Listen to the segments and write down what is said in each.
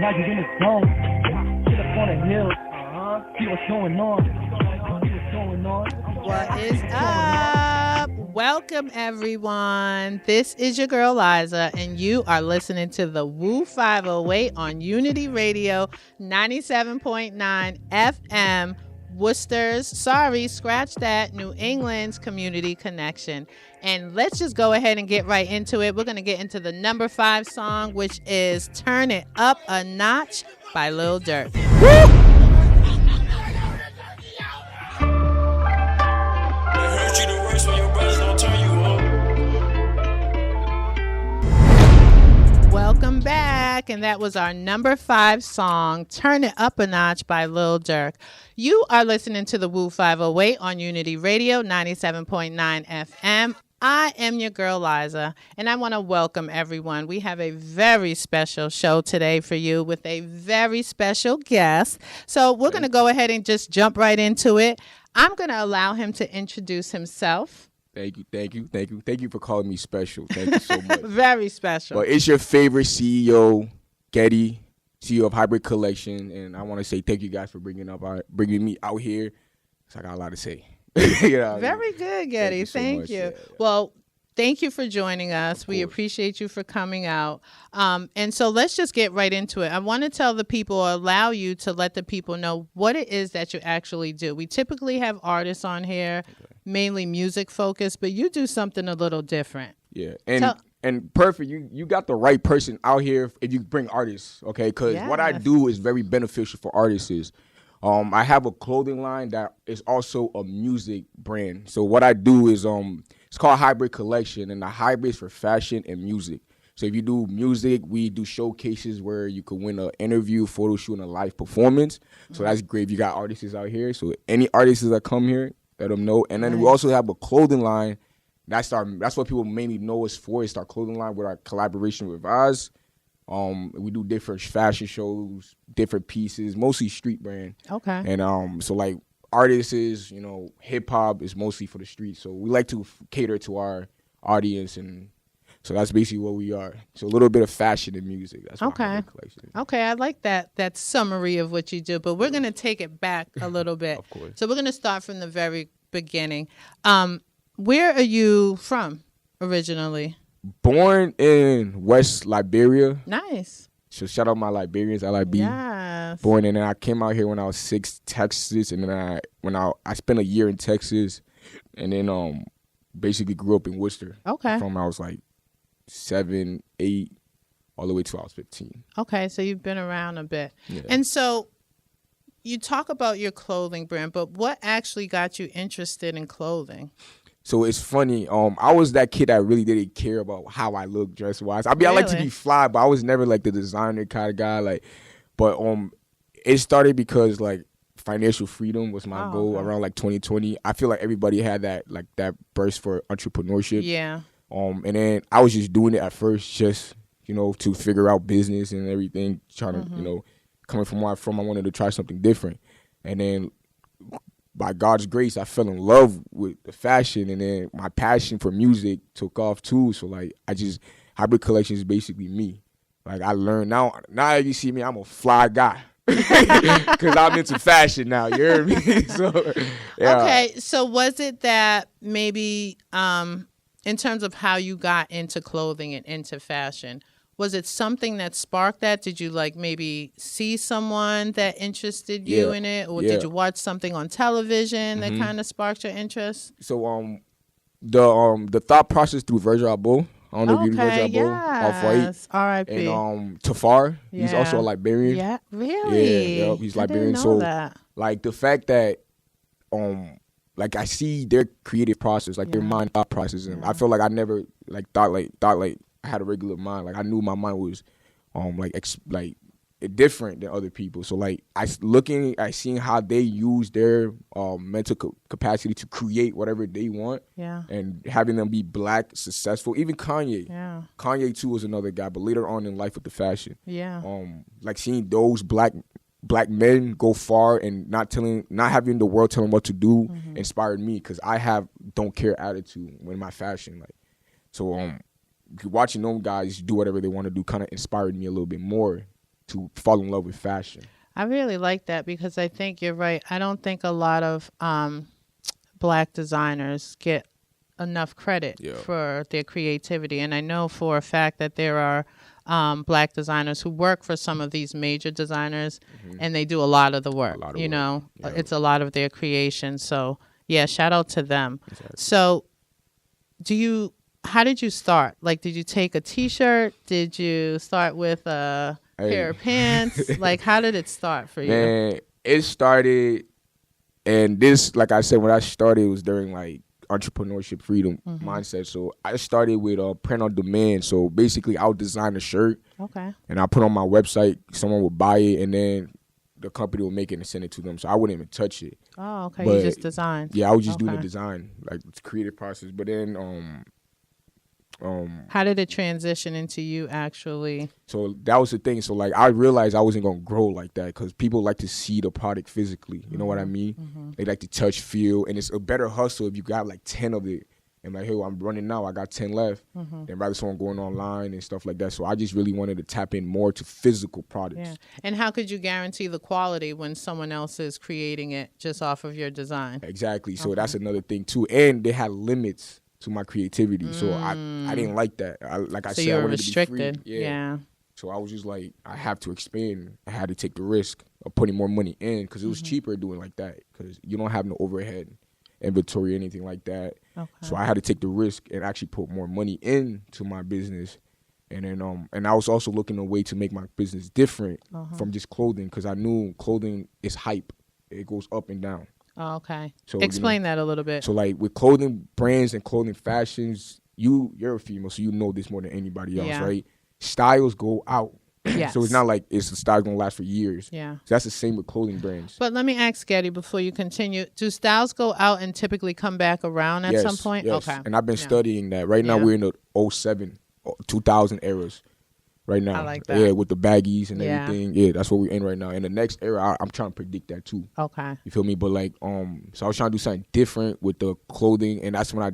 Now you in the zone. Sit up on the hill. See what's going on. See what's going on. What is up? Welcome, everyone. This is your girl, Liza, and you are listening to the Woo 508 on Unity Radio 97.9 FM, Worcester's, scratch that, New England's community connection. And let's just go ahead and get right into it. We're going to get into the number 5 song, which is Turn It Up a Notch by Lil Durk. Woo! You the worst when your brothers don't turn you on. Welcome back, and that was our number 5 song, Turn It Up a Notch by Lil Durk. You are listening to the Woo 508 on Unity Radio 97.9 FM. I am your girl, Liza, and I want to welcome everyone. We have a very special show today for you with a very special guest. So we're going to go ahead and just jump right into it. I'm going to allow him to introduce himself. Thank you for calling me special. Thank you so much. Very special. But it's your favorite CEO, Getty, CEO of Hybrid Collection, and I want to say thank you guys for bringing me out here. So I got a lot to say. Very good, Getty. Thank you. Yeah. Well, thank you for joining us. We appreciate you for coming out. And so let's just get right into it. I want to tell the people, allow you to let the people know what it is that you actually do. We typically have artists on here, mainly music focused, but you do something a little different. Yeah. And perfect. You got the right person out here if you bring artists, okay? Because what I do is very beneficial for artists. I have a clothing line that is also a music brand. So what I do is it's called Hybrid Collection, and the hybrid is for fashion and music. So if you do music, we do showcases where you can win an interview, photo shoot, and a live performance. So that's great. You got artists out here. So any artists that come here, let them know. And then we also have a clothing line. That's what people mainly know us for. It's our clothing line with our collaboration with Oz. We do different fashion shows, different pieces, mostly street brand. Okay. And so like artists is, hip hop is mostly for the streets. So we like to cater to our audience, and so that's basically what we are. So a little bit of fashion and music. That's okay. Okay, I like that summary of what you do, but we're going to take it back a little bit. Of course. So we're going to start from the very beginning. Where are you from originally? Born in West Liberia. Nice. So shout out my Liberians, LIB. Yes. Born in, and I came out here when I was 6, Texas, and then I spent a year in Texas, and then basically grew up in Worcester. Okay. From I was like 7, 8, all the way till I was 15. Okay, so you've been around a bit. Yeah. And so you talk about your clothing brand, but what actually got you interested in clothing? So it's funny. I was that kid that really didn't care about how I look dress wise. I mean, I like to be fly, but I was never like the designer kind of guy. Like, but it started because like financial freedom was my goal around like 2020. I feel like everybody had that burst for entrepreneurship. Yeah. And then I was just doing it at first, just to figure out business and everything. Trying to coming from where I'm from, I wanted to try something different, and then, by God's grace, I fell in love with the fashion, and then my passion for music took off too. So like, Hybrid Collection is basically me. Like I learned now if you see me, I'm a fly guy because I'm into fashion now. You hear me? So, yeah. Okay, so was it that maybe in terms of how you got into clothing and into fashion, was it something that sparked that? Did you like maybe see someone that interested you in it, or did you watch something on television that kind of sparked your interest? So the thought process through Virgil Abloh. I don't know if you know Virgil Abloh, Off-White. R.I.P. And Tafar, he's also a Liberian. Yeah, really? Yeah, he's Liberian. I didn't know So that. like the fact that like I see their creative process, like their mind thought process, and I feel like I never thought I had a regular mind. Like I knew my mind was different than other people. So like I seeing how they use their mental capacity to create whatever they want. Yeah. And having them be black, successful. Even Kanye. Yeah. Kanye too was another guy, but later on in life with the fashion. Yeah. Like seeing those black men go far and not having the world tell them what to do inspired me, because I have don't care attitude when my fashion. Like, so watching those guys do whatever they want to do kind of inspired me a little bit more to fall in love with fashion. I really like that because I think you're right. I don't think a lot of Black designers get enough credit for their creativity. And I know for a fact that there are Black designers who work for some of these major designers, and they do a lot of the work. It's a lot of their creation. So, yeah, shout out to them. Exactly. So, how did you start? Like, did you take a T-shirt? Did you start with a pair of pants? Like, how did it start for you? Man, it started, and this, like I said, when I started, it was during like entrepreneurship freedom mindset. So I started with print on demand. So basically, I would design a shirt, and I put on my website. Someone would buy it, and then the company would make it and send it to them. So I wouldn't even touch it. Oh, okay. But you just designed. Yeah, I was just doing the design, like the creative process. But then, how did it transition into you actually? So that was the thing. So like I realized I wasn't gonna grow like that because people like to see the product physically. You know what I mean? They like to touch, feel, and it's a better hustle if you got like 10 of it. And like, hey, I'm running now. I got 10 left. Then rather someone going online and stuff like that. So I just really wanted to tap in more to physical products. Yeah. And how could you guarantee the quality when someone else is creating it just off of your design? Exactly. So that's another thing too. And they had limits to my creativity. So I didn't like that. So you were restricted. To be free. Yeah. So I was just like, I have to expand. I had to take the risk of putting more money in because it was cheaper doing like that because you don't have no overhead inventory or anything like that. So I had to take the risk and actually put more money into my business. And then and I was also looking a way to make my business different from just clothing because I knew clothing is hype. It goes up and down. Oh, okay. So explain that a little bit. So like with clothing brands and clothing fashions, you're a female, so you know this more than anybody else, right? Styles go out. Yes. So it's not like the style's gonna last for years. Yeah. So that's the same with clothing brands. But let me ask Getty before you continue. Do styles go out and typically come back around at some point? Yes. Okay. And I've been studying that. Right now we're in the 07, 2000 eras. Right now. I like that. Yeah, with the baggies and everything. Yeah, that's what we're in right now. In the next era, I'm trying to predict that too. Okay. You feel me? But like, so I was trying to do something different with the clothing, and that's when I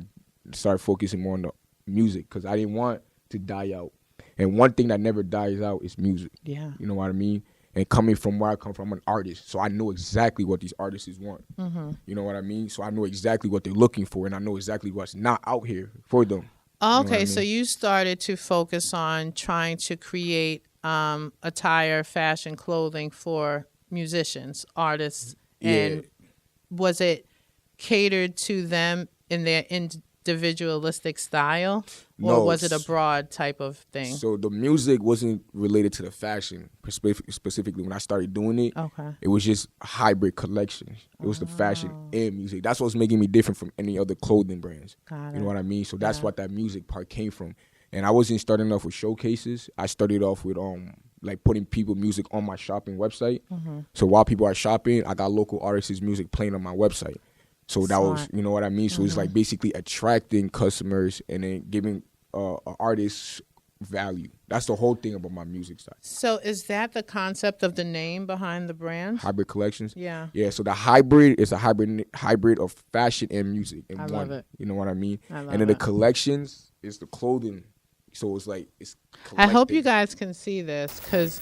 started focusing more on the music because I didn't want to die out. And one thing that never dies out is music. Yeah. You know what I mean? And coming from where I come from, I'm an artist, so I know exactly what these artists want. You know what I mean? So I know exactly what they're looking for, and I know exactly what's not out here for them. Okay, so you started to focus on trying to create attire, fashion, clothing for musicians, artists. And was it catered to them in their individualistic style? Or was it a broad type of thing? So the music wasn't related to the fashion specifically. When I started doing it, it was just hybrid collections. It was the fashion and music. That's what's making me different from any other clothing brands. You know what I mean? So that's what that music part came from. And I wasn't starting off with showcases. I started off with like putting people music on my shopping website. So while people are shopping, I got local artists' music playing on my website. So that was, you know what I mean? So it's like basically attracting customers and then giving artists value. That's the whole thing about my music side. So is that the concept of the name behind the brand? Hybrid Collections? Yeah. Yeah, so the hybrid is a hybrid of fashion and music in one. Love it. You know what I mean? And then the collections is the clothing. So it's like it's collecting. I hope you guys can see this because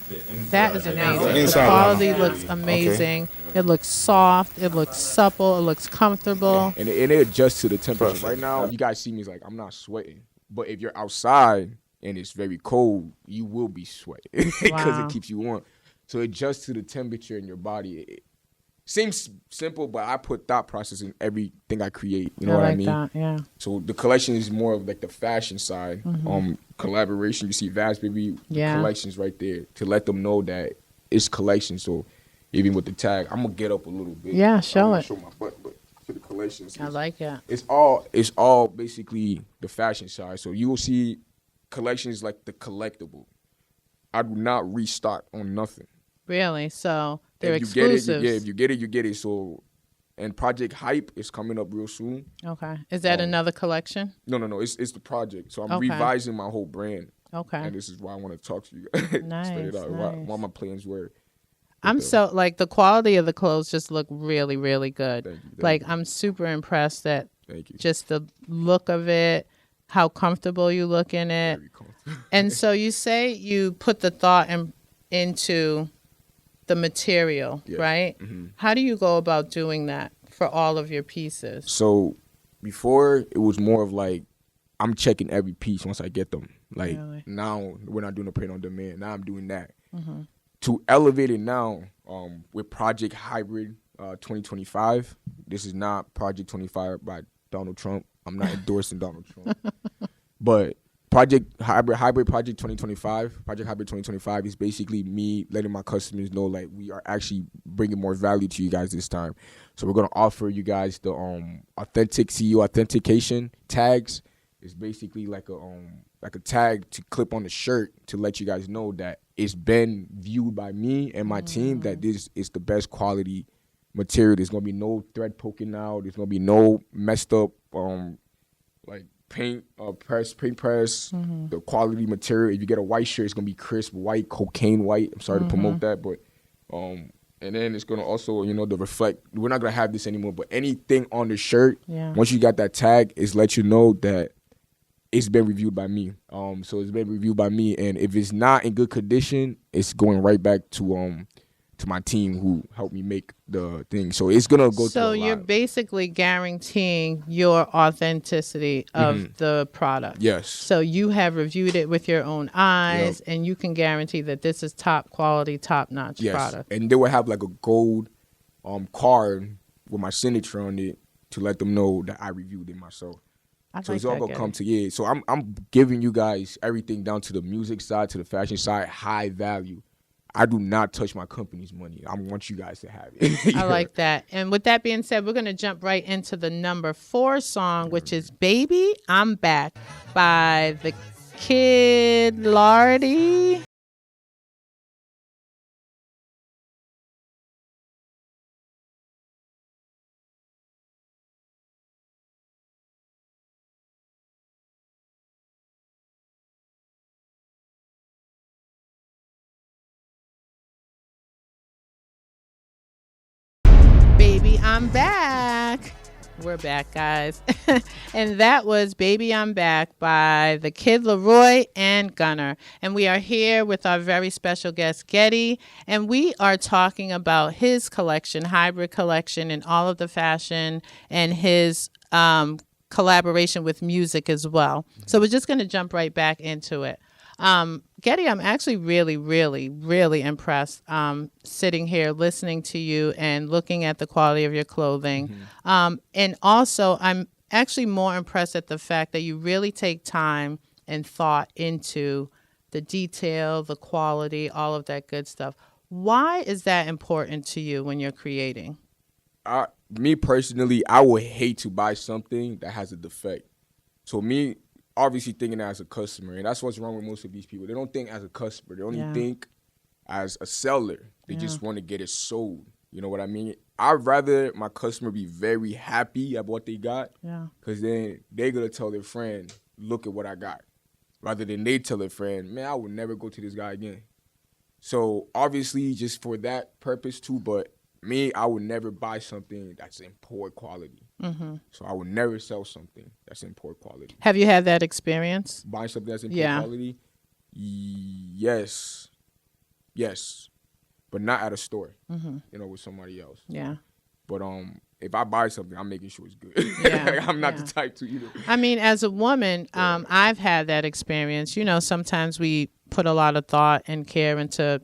that is amazing. The quality looks amazing. Okay. It looks soft. It looks supple. It looks comfortable. Yeah. And it adjusts to the temperature. Right now, you guys see me like I'm not sweating. But if you're outside and it's very cold, you will be sweating because it keeps you warm. So it adjusts to the temperature in your body. It seems simple, but I put thought process in everything I create. You know what I mean? That, yeah. So the collection is more of like the fashion side. Collaboration, you see Vast Baby collections right there to let them know that it's collection. So even with the tag, I'm gonna get up a little bit. Yeah, show it. Show my butt, but for the collections, I like it. It's all basically the fashion side. So you will see collections like the collectible. I do not restock on nothing. Really? So they're exclusives. If you get it, you get it. So, and Project Hype is coming up real soon. Okay. Is that another collection? No. It's the project. So I'm revising my whole brand. Okay. And this is why I want to talk to you guys. Nice. Why my plans were. I'm so like the quality of the clothes just look really, really good. Thank you. I'm super impressed that just the look of it, how comfortable you look in it. Very comfortable. And so you say you put the thought into the material, Yes. right? Mm-hmm. How do you go about doing that for all of your pieces? So before it was more of like I'm checking every piece once I get them. Like Really? now we're not doing a print on demand. Now I'm doing that. Mm-hmm. To elevate it now, with Project Hybrid 2025. This is not Project 25 by Donald Trump. I'm not endorsing Donald Trump. But Project Hybrid Project 2025, Project Hybrid 2025 is basically me letting my customers know like we are actually bringing more value to you guys this time. So we're gonna offer you guys the authentic CEO authentication tags. It's basically like a tag to clip on the shirt to let you guys know that it's been viewed by me and my team that this is the best quality material. There's gonna be no thread poking out. There's gonna be no messed up like paint press. The quality material. If you get a white shirt, it's gonna be crisp white, cocaine white. I'm sorry to promote that, but and then it's gonna also the reflect. We're not gonna have this anymore, but anything on the shirt, once you got that tag, is let you know that it's been reviewed by me. So it's been reviewed by me, and if it's not in good condition, it's going right back to my team who helped me make the thing. So it's gonna go. So you're basically guaranteeing your authenticity of the product. Yes. So you have reviewed it with your own eyes, and you can guarantee that this is top quality, top notch product. And they will have like a gold card with my signature on it to let them know that I reviewed it myself. So it's all gonna come to So I'm giving you guys everything down to the music side, to the fashion side, high value. I do not touch my company's money. I want you guys to have it. I like that. And with that being said, we're going to jump right into the number 4 song, which is Baby, I'm Back by the Kid Lardy. Baby, I'm back. We're back, guys. And that was Baby, I'm Back by the Kid Leroy and Gunner. And we are here with our very special guest, Getty. And we are talking about his collection, Hybrid Collection, and all of the fashion and his collaboration with music as well. So we're just going to jump right back into it. Getty, I'm actually really, really, really impressed sitting here listening to you and looking at the quality of your clothing. And also, I'm actually more impressed at the fact that you really take time and thought into the detail, the quality, all of that good stuff. Why is that important to you when you're creating? Me personally, I would hate to buy something that has a defect. So me, obviously thinking as a customer, and that's what's wrong with most of these people. They don't think as a customer. They only think as a seller. They just want to get it sold. You know what I mean? I'd rather my customer be very happy at what they got, because then they're going to tell their friend, look at what I got, rather than they tell their friend, man, I would never go to this guy again. So obviously just for that purpose too, but me, I would never buy something that's in poor quality. So I would never sell something that's in poor quality. Have you had that experience? Buying something that's in poor quality? Yes. But not at a store, with somebody else. Yeah. But if I buy something, I'm making sure it's good. I'm not the type to either. I mean, as a woman, I've had that experience. Sometimes we put a lot of thought and care into,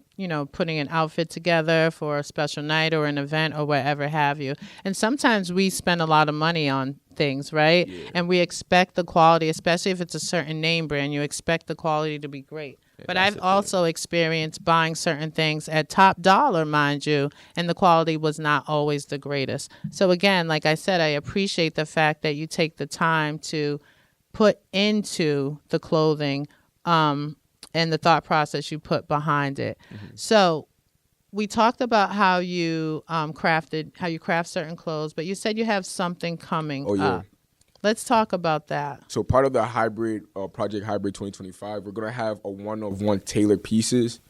putting an outfit together for a special night or an event or whatever have you. And sometimes we spend a lot of money on things, right? Yeah. And we expect the quality, especially if it's a certain name brand, you expect the quality to be great. Yeah, but I've also experienced buying certain things at top dollar, mind you, and the quality was not always the greatest. So again, like I said, I appreciate the fact that you take the time to put into the clothing and the thought process you put behind it. So we talked about how you craft certain clothes, but you said you have something coming up. Let's talk about that. So part of the hybrid Project Hybrid 2025, we're gonna have a one-of-one tailored pieces.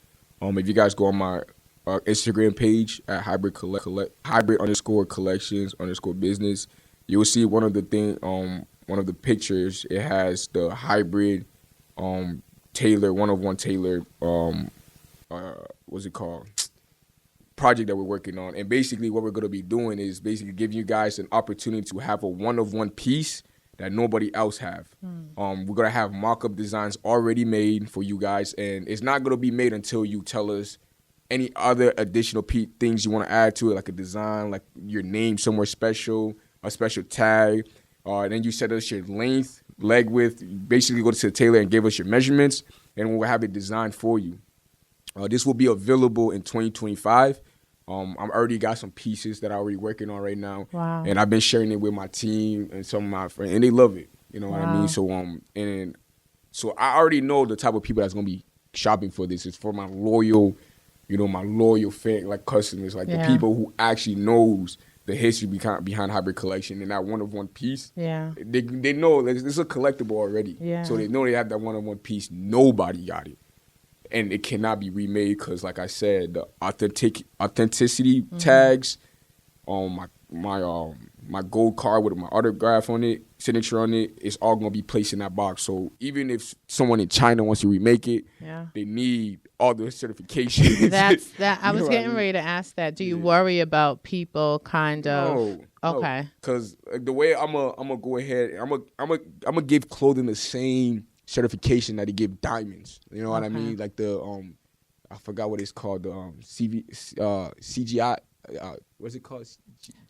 If you guys go on my Instagram page at hybrid _ collections _ business, you will see one of the pictures. It has the hybrid tailor one-of-one tailor what's it called? Project that we're working on. And basically what we're going to be doing is basically giving you guys an opportunity to have a one-of-one piece that nobody else have. We're going to have mock-up designs already made for you guys, and it's not going to be made until you tell us any other additional things you want to add to it, like a design, like your name somewhere special, a special tag. Then you set us your length, leg width. You basically go to the tailor and give us your measurements, and we'll have it designed for you. This will be available in 2025. I'm already got some pieces that I'm already working on right now. Wow. And I've been sharing it with my team and some of my friends, and they love it. You know what I mean? So I already know the type of people that's gonna be shopping for this. It's for my loyal fan, like customers, like the people who actually knows the history behind Hybrid Collection and that one-of-one piece. Yeah. They know it's a collectible already. Yeah. So they know they have that one-of-one piece. Nobody got it. And it cannot be remade because, like I said, the authenticity tags on my gold card with my autograph on it, signature on it, it's all gonna be placed in that box. So even if someone in China wants to remake it, they need all the certifications. I was getting ready to ask that. Do you worry about people kind of? No, okay. Because the way I'm gonna go ahead, I'm gonna give clothing the same certification that they give diamonds. You know what I mean? Like the I forgot what it's called. The CGI. What's it called?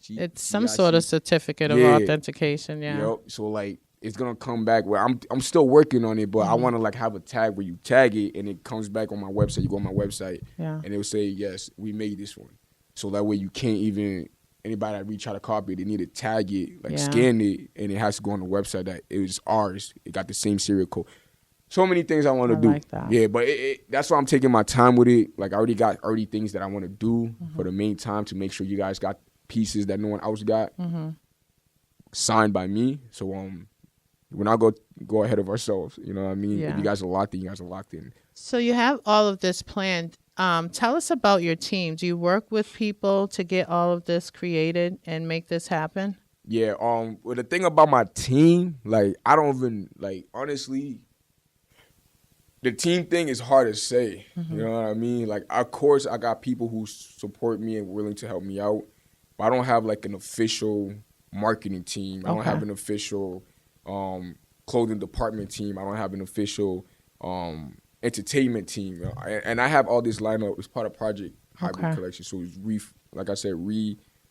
It's some sort of certificate of authentication. Yeah. Yep. So like it's gonna come back where I'm still working on it, but I want to like have a tag where you tag it and it comes back on my website. You go on my website and it will say, yes, we made this one. So that way you can't even anybody that try to copy it, they need to tag it, like scan it, and it has to go on the website that it was ours. It got the same serial code. So many things I want to do. Like that. Yeah, but that's why I'm taking my time with it. Like I already got things that I want to do for the main time to make sure you guys got pieces that no one else got signed by me. So we're not go ahead of ourselves. You know what I mean? Yeah. If you guys are locked in, you guys are locked in. So you have all of this planned. Tell us about your team. Do you work with people to get all of this created and make this happen? Yeah. Well, the thing about my team, like I don't even like honestly. The team thing is hard to say. You know what I mean? Like, of course, I got people who support me and willing to help me out, but I don't have like an official marketing team. I don't have an official clothing department team. I don't have an official entertainment team. And I have all this lineup. It's part of Project Hybrid Collection. So it's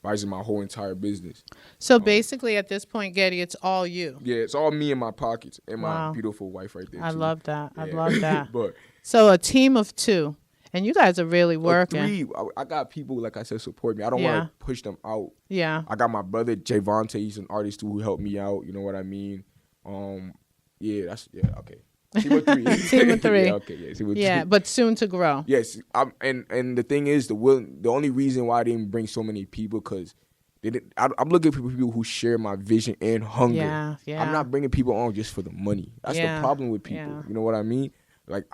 revising my whole entire business. So basically, at this point, Getty, it's all you. Yeah, it's all me in my pockets and my beautiful wife right there. I love that. Yeah. I love that. But so a team of 2, and you guys are really working. 3. I got people, like I said, support me. I don't want to push them out. Yeah. I got my brother Javonte. He's an artist who helped me out. You know what I mean? Okay. Team of 3. Team of 3. Yeah, okay, yeah. Team of 3. But soon to grow. Yes, and the thing is, the only reason why I didn't bring so many people because I'm looking for people who share my vision and hunger. Yeah. I'm not bringing people on just for the money. That's the problem with people. Yeah. You know what I mean? Like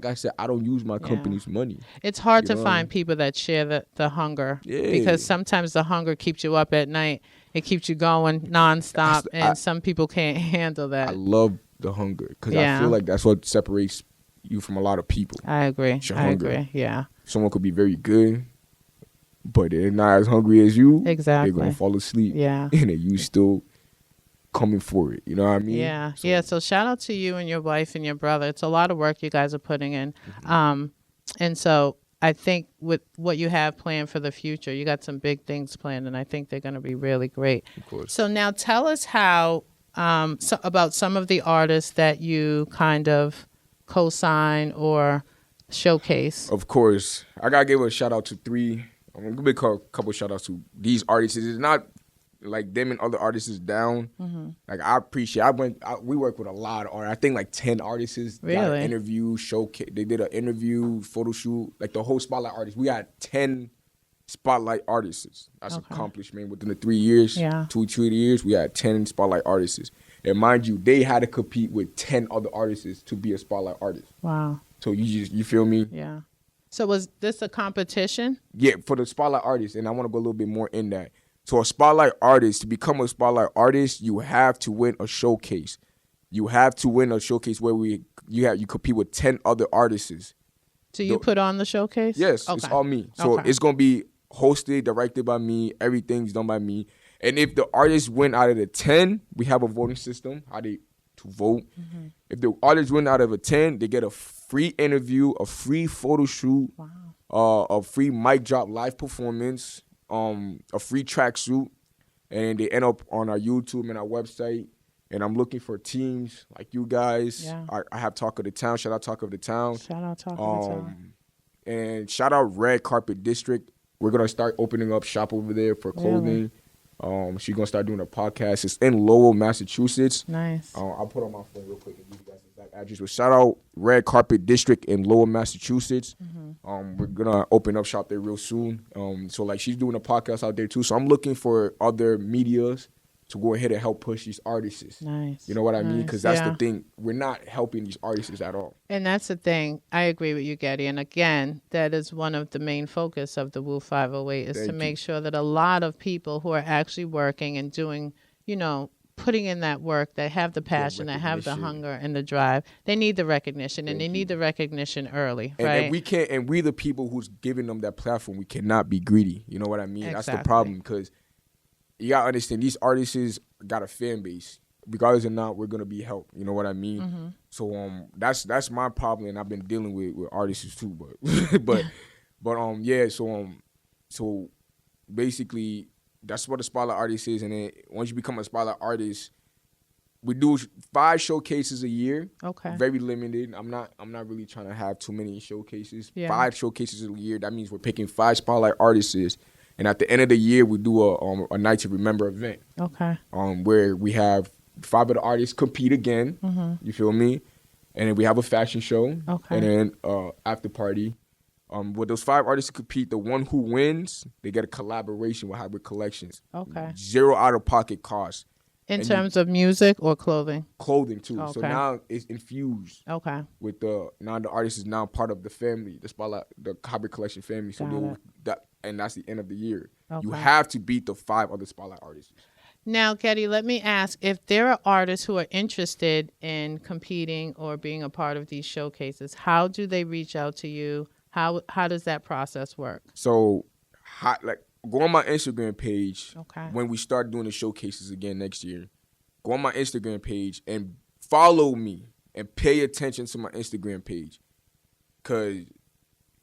I said, I don't use my company's money. It's hard to find people that share the hunger because sometimes the hunger keeps you up at night. It keeps you going nonstop, and some people can't handle that. I love the hunger because I feel like that's what separates you from a lot of people. I agree. I agree. Yeah. Someone could be very good, but they're not as hungry as you. Exactly. They're gonna fall asleep. Yeah. And then you still coming for it. You know what I mean? Yeah. So shout out to you and your wife and your brother. It's a lot of work you guys are putting in. And so I think with what you have planned for the future, you got some big things planned, and I think they're going to be really great. Of course. So now tell us how about some of the artists that you kind of co-sign or showcase. Of course. I got to give a shout out to 3. I'm going to give a couple shout outs to these artists. It's not like them and other artists is down. Like I appreciate we work with a lot of artists. I think like 10 artists got an interview, showcase. They did an interview, photo shoot, like the whole Spotlight artists. We got 10 Spotlight artists. That's an accomplishment within the 3 years. Yeah. 2 years, we had 10 Spotlight artists. And mind you, they had to compete with 10 other artists to be a Spotlight artist. Wow. So you feel me? Yeah. So was this a competition? Yeah, for the Spotlight artists, and I want to go a little bit more in that. So a Spotlight artist, to become a Spotlight artist, you have to win a showcase. You have to win a showcase where you compete with 10 other artists. So you put on the showcase? Yes, it's all me. So it's gonna be hosted, directed by me. Everything's done by me. And if the artists win out of the 10, we have a voting system, how they to vote. Mm-hmm. If the artists win out of a 10, they get a free interview, a free photo shoot, a free mic drop live performance, a free tracksuit, and they end up on our YouTube and our website. And I'm looking for teams like you guys. Yeah. I have Talk of the Town. Shout out Talk of the Town. Shout out Talk of the Town. And shout out Red Carpet District. We're going to start opening up shop over there for clothing. Really? She's going to start doing a podcast. It's in Lowell, Massachusetts. Nice. I'll put on my phone real quick and give you guys the exact address. But shout out Red Carpet District in Lowell, Massachusetts. Mm-hmm. We're going to open up shop there real soon. So, like, she's doing a podcast out there, too. So I'm looking for other medias to go ahead and help push these artists. Nice. You know what I mean? Because that's the thing. We're not helping these artists at all. And that's the thing. I agree with you, Getty. And again, that is one of the main focus of the Woo 508 is to make sure that a lot of people who are actually working and doing, you know, putting in that work, that have the passion, that have the hunger and the drive, they need the recognition, and they need the recognition early, right? And we can't, and we the people who's giving them that platform, we cannot be greedy. You know what I mean? Exactly. That's the problem, because you gotta understand, these artists got a fan base. Regardless or not, we're gonna be helped. You know what I mean? Mm-hmm. So that's my problem, and I've been dealing with artists too. But so basically that's what a spotlight artist is. And then once you become a spotlight artist, we do 5 showcases a year. Okay. Very limited. I'm not really trying to have too many showcases. Yeah. 5 showcases a year. That means we're picking 5 spotlight artists. And at the end of the year, we do a Night to Remember event. Okay. Where we have 5 of the artists compete again. Mm-hmm. You feel me? And then we have a fashion show. Okay. And then after party. With those 5 artists compete, the one who wins, they get a collaboration with Hybrid Collections. Okay. 0 out-of-pocket cost. In terms of music or clothing? Clothing too. Okay. So now it's infused. Okay. With now the artist is now part of the family, the spotlight, the Hybrid Collection family. So and that's the end of the year. Okay. You have to beat the 5 other spotlight artists. Now, Getty, let me ask, if there are artists who are interested in competing or being a part of these showcases, how do they reach out to you? How does that process work? So, go on my Instagram page when we start doing the showcases again next year. Go on my Instagram page and follow me and pay attention to my Instagram page. Because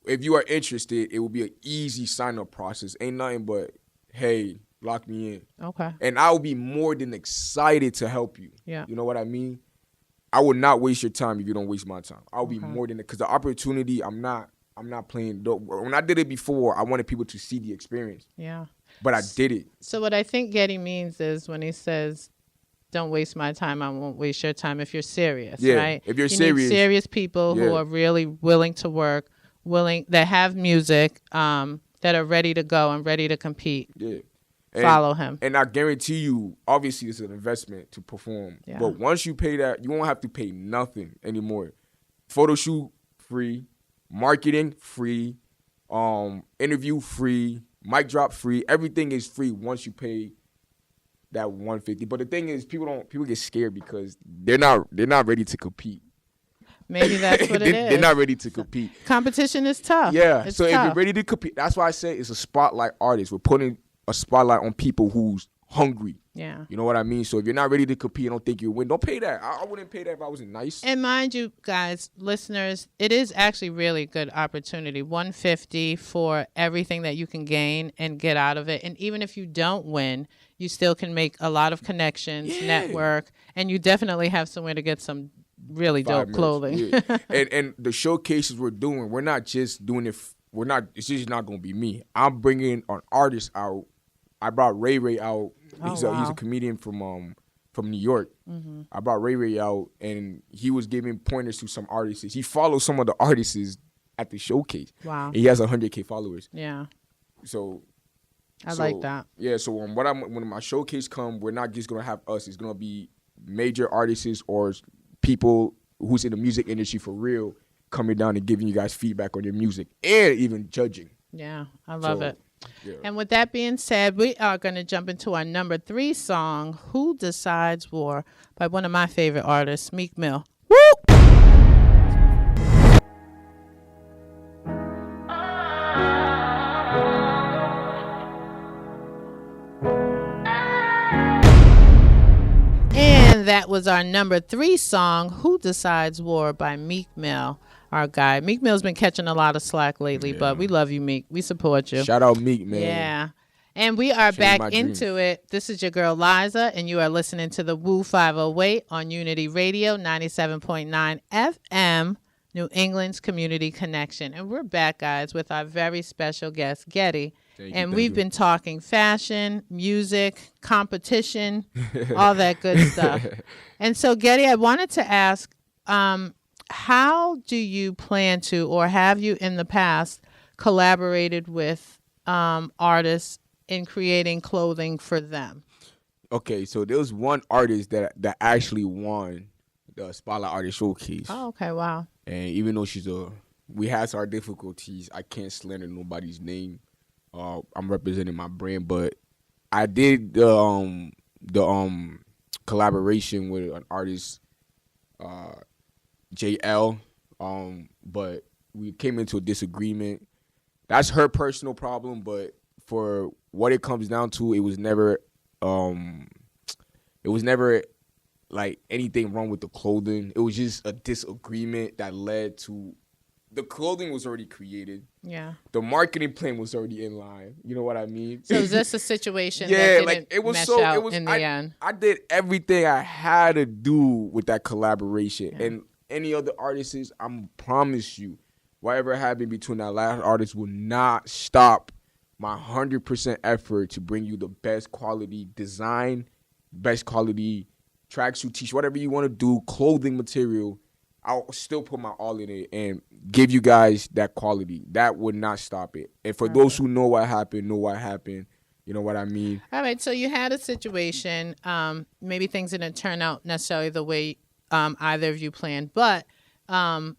if you are interested, it will be an easy sign-up process. Ain't nothing but, hey, lock me in. Okay. And I will be more than excited to help you. Yeah. You know what I mean? I will not waste your time if you don't waste my time. I'll be more than, because the opportunity, I'm not playing. When I did it before, I wanted people to see the experience. Yeah. But I did it. So what I think Getty means is when he says, don't waste my time, I won't waste your time, if you're serious, right? If you're serious. Need serious people who are really willing to work, that have music, that are ready to go and ready to compete. Yeah. Follow him. And I guarantee you, obviously it's an investment to perform. Yeah. But once you pay that, you won't have to pay nothing anymore. Photo shoot, free. Marketing, free. Interview, free. Mic drop, free. Everything is free once you pay that $150. But the thing is, people get scared because they're not ready to compete. Maybe that's what it is. They're not ready to compete. Competition is tough. Yeah. It's tough. If you're ready to compete, that's why I say it's a spotlight artist. We're putting a spotlight on people who's hungry. Yeah. You know what I mean? So if you're not ready to compete, I don't think you win. Don't pay that. I wouldn't pay that if I wasn't nice. And mind you, guys, listeners, it is actually really good opportunity. $150 for everything that you can gain and get out of it. And even if you don't win, you still can make a lot of connections, network, and you definitely have somewhere to get some really dope clothing. Yeah. and the showcases we're doing, we're not just doing it. It's just not going to be me. I'm bringing an artist out. I brought Ray out. He's a comedian from New York. Mm-hmm. I brought Ray out, and he was giving pointers to some artists. He follows some of the artists at the showcase. Wow. And he has 100K followers. Yeah. So I like that. Yeah. So when my showcase come, we're not just gonna have us. It's gonna be major artists or people who's in the music industry for real coming down and giving you guys feedback on your music and even judging. Yeah, I love it. Yeah. And with that being said, we are going to jump into our number 3 song, Who Decides War, by one of my favorite artists, Meek Mill. Woo! that was our number 3 song, Who Decides War by Meek Mill, our guy. Meek Mill's been catching a lot of slack lately, but we love you, Meek. We support you. Shout out Meek, man. Yeah. And we are back into it. This is your girl Liza, and you are listening to the Woo 508 on Unity Radio 97.9 FM, New England's Community Connection. And we're back, guys, with our very special guest, Getty. And we've been talking fashion, music, competition, all that good stuff. And so, Getty, I wanted to ask, how do you plan to, or have you in the past, collaborated with artists in creating clothing for them? Okay, so there was one artist that actually won the Spotlight Artist Showcase. Oh, okay, wow. And even though we had our difficulties, I can't slander nobody's name. I'm representing my brand, but I did the collaboration with an artist, JL. But we came into a disagreement. That's her personal problem, but for what it comes down to, it was never like anything wrong with the clothing. It was just a disagreement that led to the clothing was already created. Yeah. The marketing plan was already in line. You know what I mean? So is this a situation that didn't mesh out in the end? I did everything I had to do with that collaboration. Yeah. And any other artists, I promise you, whatever happened between that last artist will not stop my 100% effort to bring you the best quality design, best quality tracksuit, t-shirt, whatever you want to do, clothing material. I'll still put my all in it and give you guys that quality. That would not stop it. And for those who know what happened. You know what I mean? All right. So you had a situation. Maybe things didn't turn out necessarily the way either of you planned. But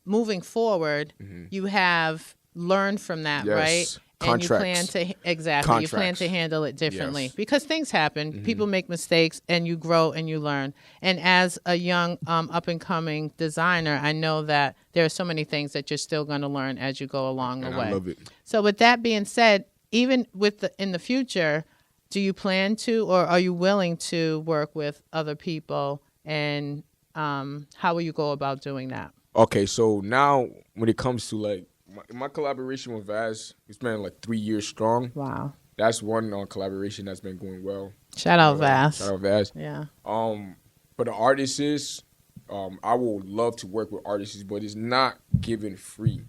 moving forward, you have learned from that, right? Contracts. And you plan to handle it differently because things happen. People make mistakes, and you grow and you learn. And as a young up and coming designer, I know that there are so many things that you're still going to learn as you go along the way. I love it. So with that being said, even in the future, do you plan to, or are you willing to work with other people, and how will you go about doing that? Okay, so now when it comes to like my collaboration with Vaz, it's been like 3 years strong. Wow. That's one collaboration that's been going well. Shout out Vaz. Shout out Vaz. Yeah. For the artists, I would love to work with artists, but it's not given free.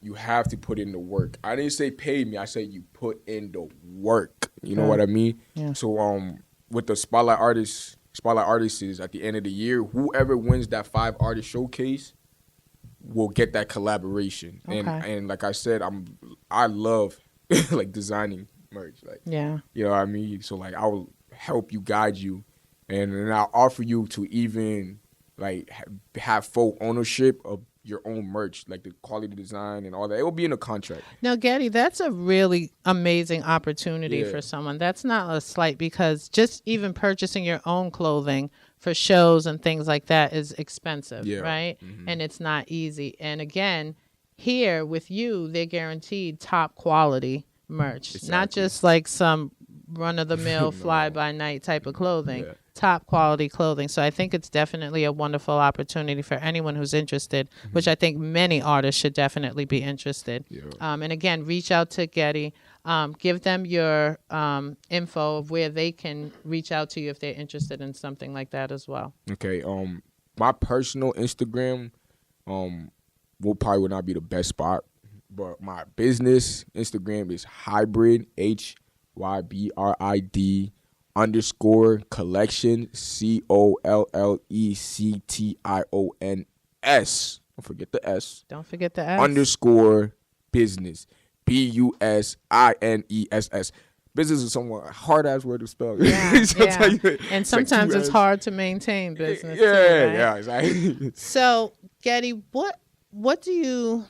You have to put in the work. I didn't say pay me. I said you put in the work. You know what I mean? Yeah. So with the Spotlight Artists is at the end of the year, whoever wins that 5 artist showcase will get that collaboration. Okay. And like I said, I love like designing merch. Like, yeah, you know what I mean? So like I will help you, guide you, and then I'll offer you to even like have full ownership of your own merch, like the quality design and all that. It will be in a contract. Now, Getty, that's a really amazing opportunity for someone. That's not a slight, because just even purchasing your own clothing for shows and things like that is expensive, right? And it's not easy. And again, here with you, they're guaranteed top quality merch, not just like some run-of-the-mill fly-by-night type of clothing. Yeah. Top quality clothing. So I think it's definitely a wonderful opportunity for anyone who's interested, which I think many artists should definitely be interested. Yeah. And again, reach out to Getty. Give them your info of where they can reach out to you if they're interested in something like that as well. Okay. My personal Instagram will not be the best spot, but my business Instagram is hybrid, HYBRID _ collection, COLLECTIONS. Don't forget the S. Don't forget the S. _ business, BUSINESS. Business is somewhat a hard ass word to spell. Yeah, and sometimes it's hard to maintain business. Yeah, exactly. So, Getty, what does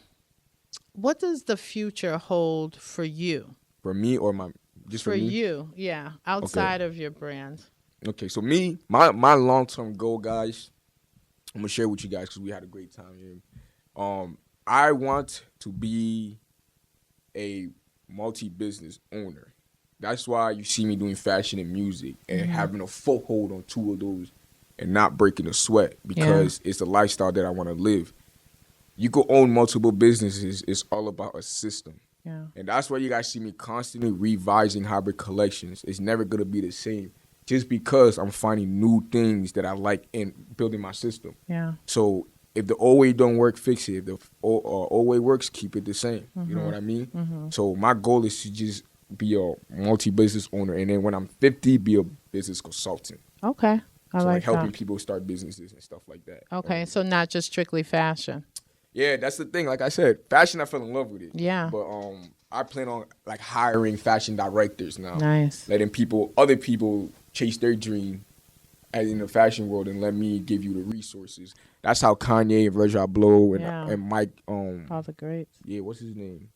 the future hold for you? For me or just for me? You, yeah, outside of your brand. Okay, so my long-term goal, guys, I'm gonna share with you guys because we had a great time here. I want to be a multi-business owner. That's why you see me doing fashion and music and having a foothold on 2 of those. and not breaking a sweat because it's a lifestyle that I want to live. You could own multiple businesses. It's all about a system. Yeah. And that's why you guys see me constantly revising hybrid collections. It's never going to be the same just because I'm finding new things that I like in building my system. Yeah. So if the old way don't work, fix it. If the old way works, keep it the same. You know what I mean? So my goal is to just be a multi-business owner. And then when I'm 50, be a business consultant. Okay. I like helping that. people start businesses and stuff like that. Okay. So not just strictly fashion. Yeah, that's the thing. Like I said, fashion, I fell in love with it. Yeah. But I plan on like hiring fashion directors now. Nice. Letting other people chase their dream as in the fashion world and let me give you the resources. That's how Kanye and Virgil Abloh and Mike all the greats. Yeah, what's his name?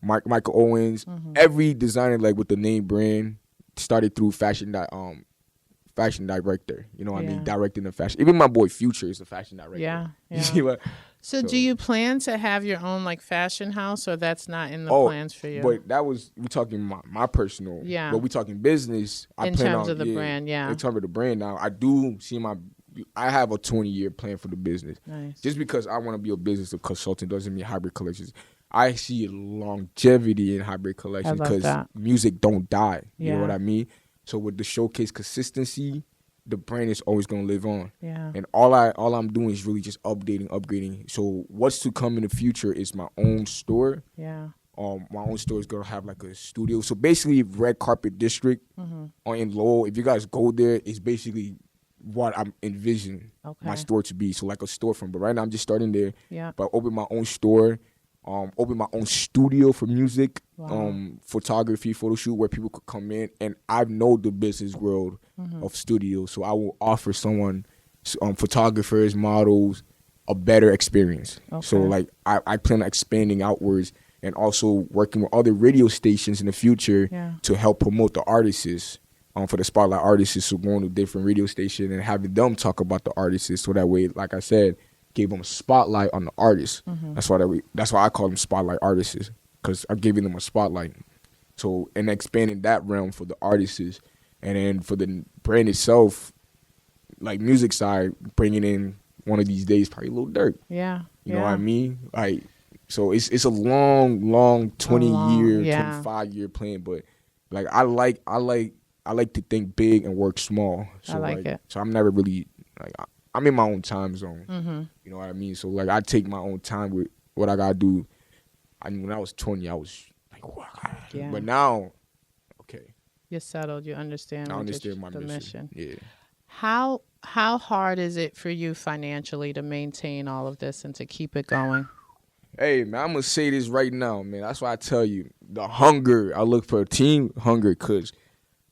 Michael Owens. Every designer like with the name brand started through fashion director. You know what I mean? Directing the fashion. Even my boy Future is a fashion director. Yeah. You see what? So do you plan to have your own like fashion house, or that's not in the plans for you? But that was, we're talking my personal. Yeah. But we talking business. In terms of the brand, yeah. In terms of the brand now, I do see I have a 20-year plan for the business. Nice. Just because I want to be a business consultant doesn't mean hybrid collections. I see longevity in hybrid collections because music don't die. You know what I mean? So with the showcase consistency, the brand is always gonna live on. Yeah. And all I'm doing is really just upgrading. So what's to come in the future is my own store. Yeah. My own store is gonna have like a studio. So basically, Red Carpet District in Lowell. If you guys go there, it's basically what I'm envisioning my store to be. So like a storefront. But right now I'm just starting there. Yeah. But open my own store. Open my own studio for music, photography, photo shoot, where people could come in. And I know the business world of studios, so I will offer someone, photographers, models, a better experience. Okay. So like I plan on expanding outwards and also working with other radio stations in the future to help promote the artists. For the spotlight artists, so going to different radio stations and having them talk about the artists, so that way, like I said, gave them a spotlight on the artists. That's why I call them spotlight artists, because I'm giving them a spotlight. So, and expanding that realm for the artists, and then for the brand itself, like music side, bringing in one of these days probably Lil Durk. Yeah, you know what I mean? Like, so it's a long 20-year, 25-year plan. But like I like to think big and work small. So I like it. So I'm never really like. I'm in my own time zone. You know what I mean? So, like, I take my own time with what I got to do. When I was 20, I was like, wow. Yeah. But now, okay. You're settled. You understand. I understand my mission. Yeah. How hard is it for you financially to maintain all of this and to keep it going? Hey, man, I'm going to say this right now, man. That's why I tell you, the hunger, I look for team hunger, because,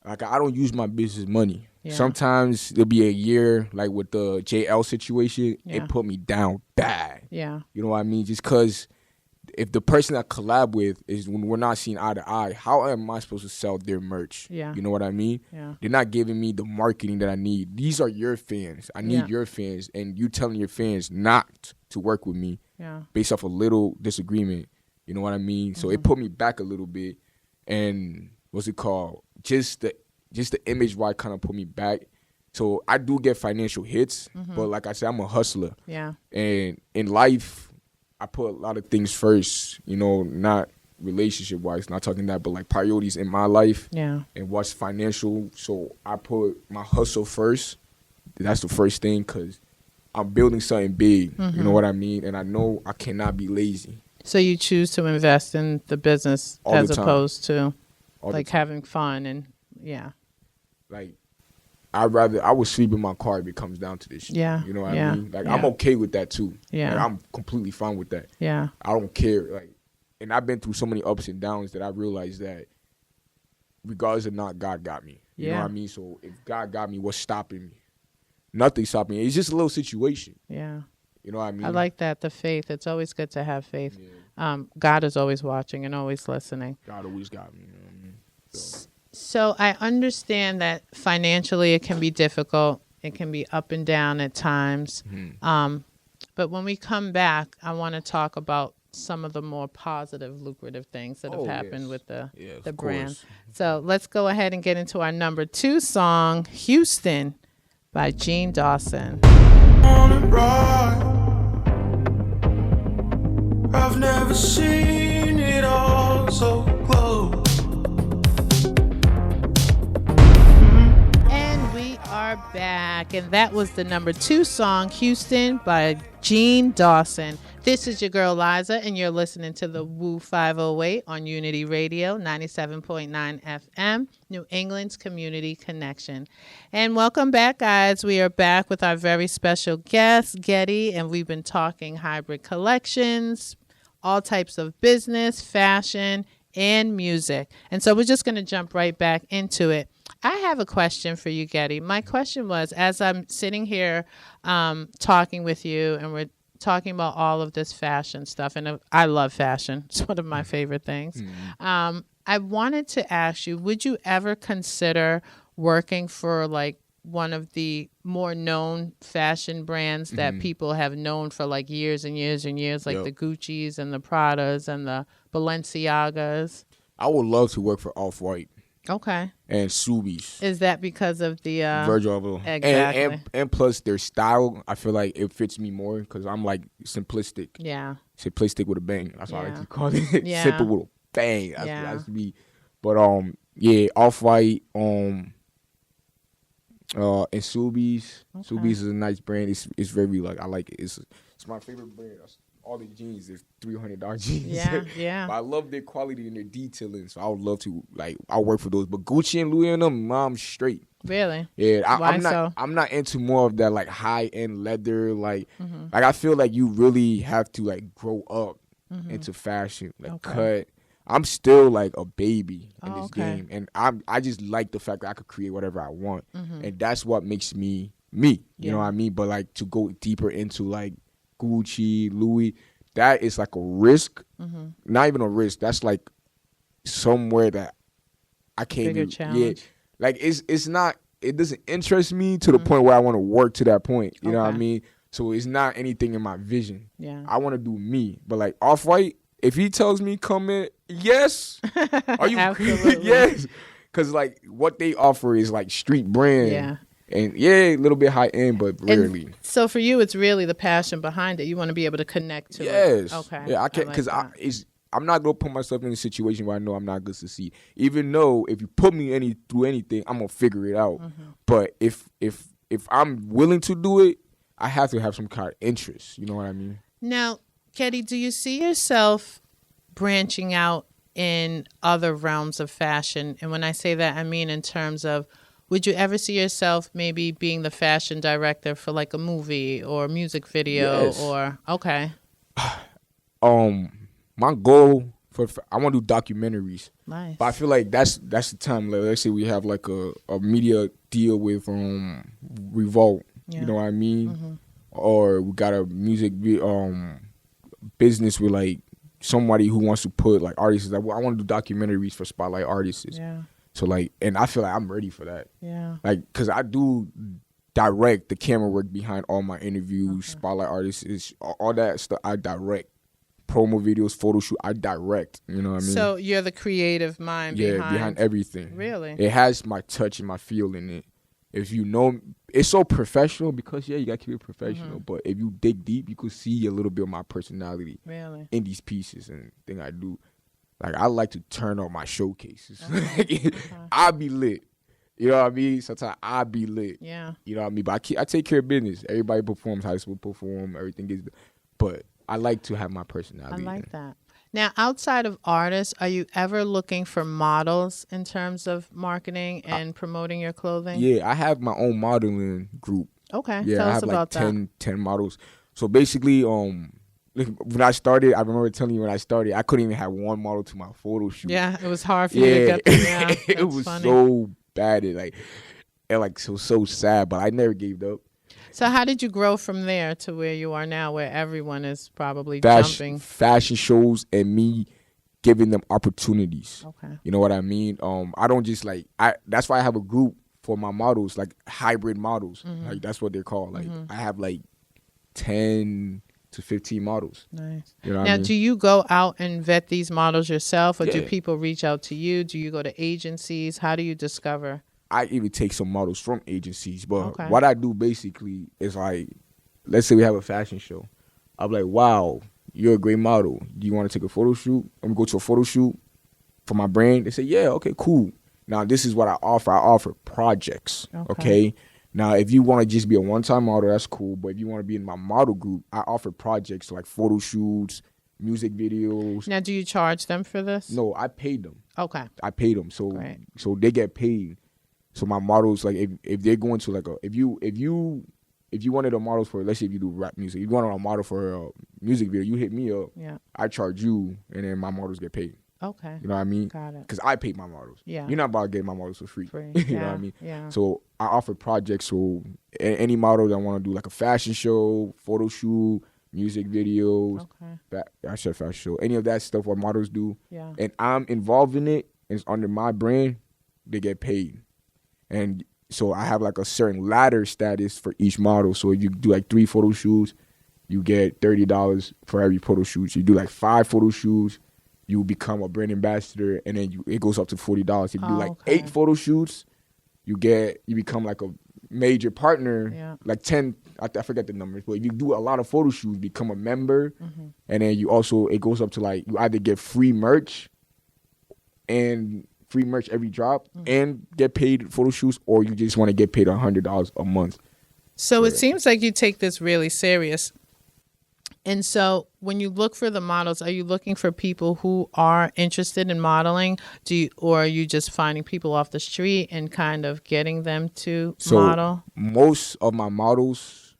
like, I don't use my business money. Yeah. Sometimes there'll be a year, like with the JL situation, it put me down bad. Yeah. You know what I mean? Just because if the person I collab with is when we're not seeing eye to eye, how am I supposed to sell their merch? Yeah. You know what I mean? Yeah. They're not giving me the marketing that I need. These are your fans. I need your fans. And you telling your fans not to work with me based off a little disagreement. You know what I mean? So it put me back a little bit. And what's it called? Just the image why kind of put me back. So I do get financial hits, but like I said, I'm a hustler. Yeah. And in life, I put a lot of things first, you know, not relationship wise, not talking that, but like priorities in my life. Yeah. And what's financial. So I put my hustle first. That's the first thing, because I'm building something big. You know what I mean? And I know I cannot be lazy. So you choose to invest in the business as opposed to like having fun and like, I would sleep in my car if it comes down to this shit. Yeah. You know what I mean? Like, I'm okay with that too. Yeah. Like, I'm completely fine with that. Yeah. I don't care. Like, and I've been through so many ups and downs that I realized that regardless or not, God got me. You know what I mean? So if God got me, what's stopping me? Nothing's stopping me. It's just a little situation. Yeah. You know what I mean? I like that, the faith. It's always good to have faith. Yeah. God is always watching and always listening. God always got me. You know what I mean? So I understand that financially it can be difficult. It can be up and down at times. But when we come back, I want to talk about some of the more positive, lucrative things that have happened with the brand. So let's go ahead and get into our number 2 song, Houston, by Gene Dawson. On a ride. I've never seen it all so close. And we are back. And that was the number 2 song, Houston, by Gene Dawson. This is your girl Liza, and you're listening to the Woo 508 on Unity Radio, 97.9 FM, New England's Community Connection. And welcome back, guys. We are back with our very special guest, Getty, and we've been talking hybrid collections, all types of business, fashion, and music. And so we're just going to jump right back into it. I have a question for you, Getty. My question was, as I'm sitting here talking with you, and we're talking about all of this fashion stuff, and I love fashion. It's one of my favorite things. I wanted to ask you, would you ever consider working for like one of the more known fashion brands that people have known for like years and years and years, like the Gucci's and the Pradas and the Balenciagas? I would love to work for Off-White. Okay. And Sobeys. Is that because of the Virgil Abloh. Exactly. And plus their style, I feel like it fits me more because I'm like simplistic. Yeah. Simplistic with a bang. That's what I like to call it. Yeah. Simple with a bang. That's what it has to be. But yeah, Off-White, and Sobeys. Okay. Sobeys is a nice brand. It's very like, I like it. It's my favorite brand. All the jeans is $300 jeans. Yeah. But I love their quality and their detailing, so I would love to I'll work for those. But Gucci and Louis and them, I'm straight. Really? Yeah. Why so? I'm not into more of that like high end leather. Like I feel like you really have to like grow up into fashion. Like cut. I'm still like a baby in this game, and I just like the fact that I could create whatever I want, and that's what makes me me. You know what I mean? But like to go deeper into like Gucci, Louis, that is like a risk. Not even a risk. That's like somewhere that I can't. Bigger challenge. Yeah, like it's not. It doesn't interest me to the point where I want to work to that point. You know what I mean? So it's not anything in my vision. Yeah, I want to do me. But like Off-White, if he tells me come in, yes. Are you? Yes. Because like what they offer is like street brand. Yeah. And a little bit high end, but rarely. And so for you, it's really the passion behind it. You want to be able to connect to it. Yes. Okay. Yeah, I can't because I'm not gonna put myself in a situation where I know I'm not good to see. Even though if you put me through anything, I'm gonna figure it out. But if I'm willing to do it, I have to have some kind of interest. You know what I mean? Now, Getty, do you see yourself branching out in other realms of fashion? And when I say that, I mean in terms of, would you ever see yourself maybe being the fashion director for like a movie or a music video? Yes. Or okay. My goal I want to do documentaries. Nice. But I feel like that's the time. Like, let's say we have like a media deal with Revolt. Yeah. You know what I mean? Or we got a music business with like somebody who wants to put like artists. Like, I want to do documentaries for spotlight artists. Yeah. So like, and I feel like I'm ready for that. Yeah. Like, cause I do direct the camera work behind all my interviews, spotlight artists, all that stuff. I direct promo videos, photo shoot. I direct. You know what I mean? So you're the creative mind behind everything. Really? It has my touch and my feel in it. If you know, it's so professional because you gotta keep it professional. But if you dig deep, you could see a little bit of my personality in these pieces and thing I do. Like, I like to turn on my showcases. I'll be lit. You know what I mean? Sometimes I'll be lit. Yeah. You know what I mean? But I take care of business. Everybody performs. High school perform. Everything is. But I like to have my personality. I like that. Now, outside of artists, are you ever looking for models in terms of marketing and promoting your clothing? Yeah, I have my own modeling group. Okay. Yeah, Tell I us have about like 10 models. So basically, when I started, I remember telling you when I started, I couldn't even have one model to my photo shoot. Yeah, it was hard for you to get them. Yeah, it was funny. So bad. It was so sad, but I never gave up. So how did you grow from there to where you are now, where everyone is probably jumping? Fashion shows and me giving them opportunities. Okay. You know what I mean? I don't just that's why I have a group for my models, like hybrid models. Like that's what they're called. Like I have like 10 to 15 models. Nice. You know now, what I mean? do you go out and vet these models yourself, or do Yeah. people reach out to you? Do you go to agencies? How do you discover? I even take some models from agencies. But what I do basically is like, let's say we have a fashion show. I'm like, wow, you're a great model. Do you want to take a photo shoot? I'm going to go to a photo shoot for my brand. They say, yeah, okay, cool. Now, this is what I offer. I offer projects, okay? Now, if you want to just be a one-time model, that's cool. But if you want to be in my model group, I offer projects like photo shoots, music videos. Now, do you charge them for this? No, I paid them. Okay. I paid them. So they get paid. So my models, like if they're going to like if you wanted a model for, let's say if you do rap music, if you want a model for a music video, you hit me up. Yeah. I charge you, and then my models get paid. Okay. You know what I mean? Got it. Because I paid my models. Yeah. You're not about to get my models for free. You know what I mean? Yeah. So I offer projects. So any model that want to do like a fashion show, photo shoot, music videos, I said fashion show, any of that stuff what models do, and I'm involved in it, and it's under my brand, they get paid. And so I have like a certain ladder status for each model. So if you do like 3 photo shoots, you get $30 for every photo shoot. So you do like 5 photo shoots, you become a brand ambassador, and then it goes up to $40. If you do like 8 photo shoots, you become like a major partner, like 10, I forget the numbers, but if you do a lot of photo shoots, become a member, and then it goes up to like, you either get free merch every drop and get paid photo shoots, or you just want to get paid $100 a month. So it seems like you take this really serious. And so when you look for the models, are you looking for people who are interested in modeling? Or are you just finding people off the street and kind of getting them to model? Most of my models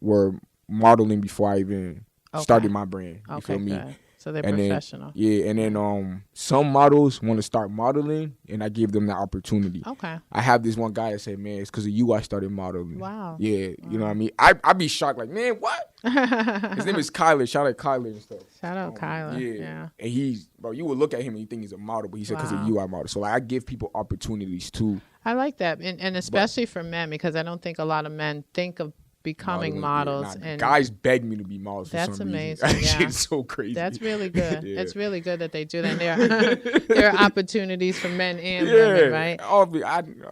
were modeling before I even started my brand. You feel me? Good. So they're professional. And then some models want to start modeling, and I give them that opportunity. Okay. I have this one guy that said, man, it's because of you I started modeling. Wow. Yeah, you know what I mean? I'd be shocked, like, man, what? His name is Kyler. Shout out Kyler and stuff. Shout out Kyler. Yeah. And you would look at him and you think he's a model, but he said, because of you I model. So like, I give people opportunities too. I like that. And especially for men, because I don't think a lot of men think of becoming models. And guys beg me to be models for that's some amazing. Reason. It's so crazy. That's really good. It's really good that they do that. There are opportunities for men and women, right?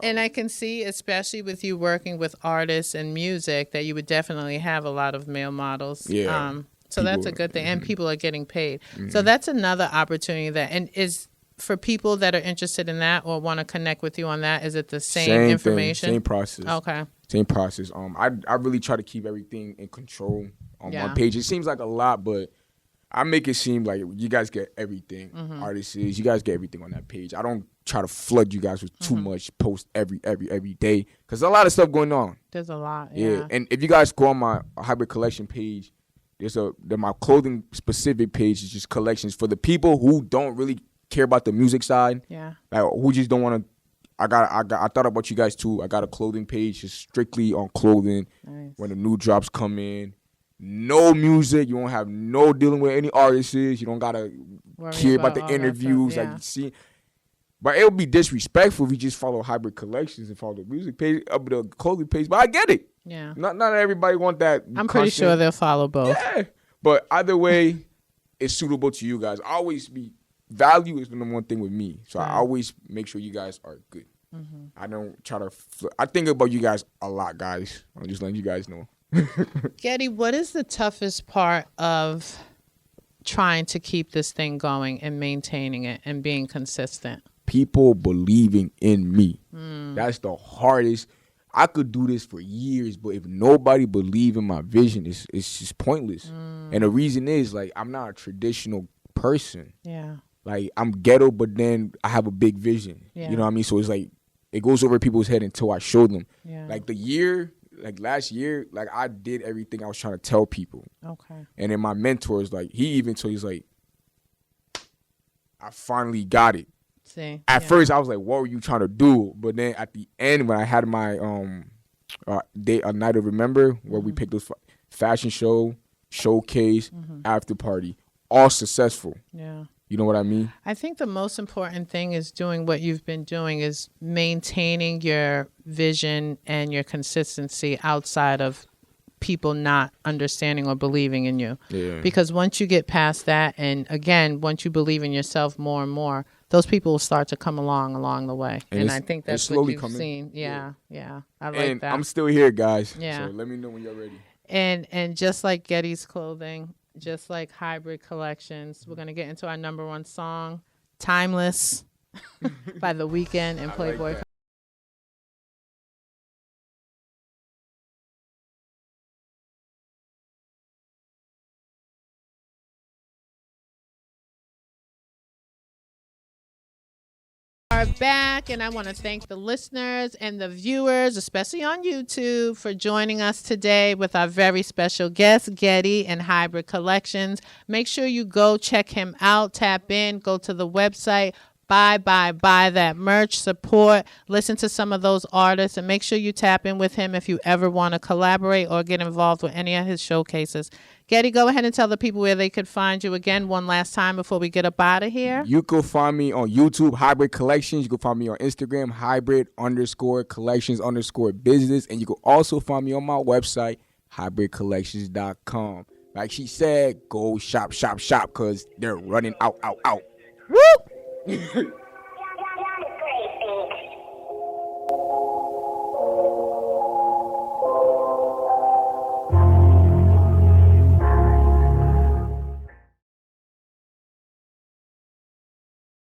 And I can see, especially with you working with artists and music, that you would definitely have a lot of male models. Yeah. So that's a good thing. And people are getting paid. So that's another opportunity and is for people that are interested in that or want to connect with you on that, is it the same information? Same process. Okay. Same process. I really try to keep everything in control on my page. It seems like a lot, but I make it seem like you guys get everything. Artists, you guys get everything on that page. I don't try to flood you guys with too much post every day, because there's a lot of stuff going on. There's a lot. Yeah. And if you guys go on my Hybrid Collection page, my clothing specific page is just collections for the people who don't really care about the music side. Yeah. Like who just don't want to. I thought about you guys too. I got a clothing page just strictly on clothing. Nice. When the new drops come in, no music. You won't have no dealing with any artists. You don't gotta care about the interviews like you see. But it would be disrespectful if you just follow Hybrid Collections and follow the music page, up the clothing page. But I get it. Yeah. Not everybody want that. I'm pretty sure they'll follow both. Yeah. But either way, it's suitable to you guys. Value is the number one thing with me. So I always make sure you guys are good. I don't try to I think about you guys a lot, guys. I'm just letting you guys know. Getty, what is the toughest part of trying to keep this thing going and maintaining it and being consistent? People believing in me. That's the hardest. I could do this for years, but if nobody believe in my vision, it's just pointless. And the reason is, like, I'm not a traditional person. Yeah. Like, I'm ghetto, but then I have a big vision. Yeah. You know what I mean? So it's like, it goes over people's head until I show them. Yeah. Like last year, like, I did everything I was trying to tell people. Okay. And then my mentors, like, he's like, I finally got it. See. At first, I was like, what were you trying to do? But then at the end, when I had my a night of remember, where we picked this fashion show, showcase, after party, all successful. Yeah. You know what I mean? I think the most important thing is doing what you've been doing, is maintaining your vision and your consistency outside of people not understanding or believing in you. Yeah. Because once you get past that, and again, once you believe in yourself more and more, those people will start to come along the way. And I think that's what you've seen. Yeah. I like that. I'm still here, guys. Yeah. So let me know when you're ready. And just like Getty's clothing, just like Hybrid Collections, we're gonna get into our number one song, "Timeless" by The Weeknd and Playboy. Like Are back, and I want to thank the listeners and the viewers, especially on YouTube, for joining us today with our very special guest, Getty and Hybrid Collections. Make sure you go check him out, tap in, go to the website, buy that merch, support, listen to some of those artists, and make sure you tap in with him if you ever want to collaborate or get involved with any of his showcases. Getty, go ahead and tell the people where they could find you again one last time before we get up out of here. You can find me on YouTube, Hybrid Collections. You can find me on Instagram, hybrid_collections_business. And you can also find me on my website, hybridcollections.com. Like she said, go shop, because they're running out. Woo!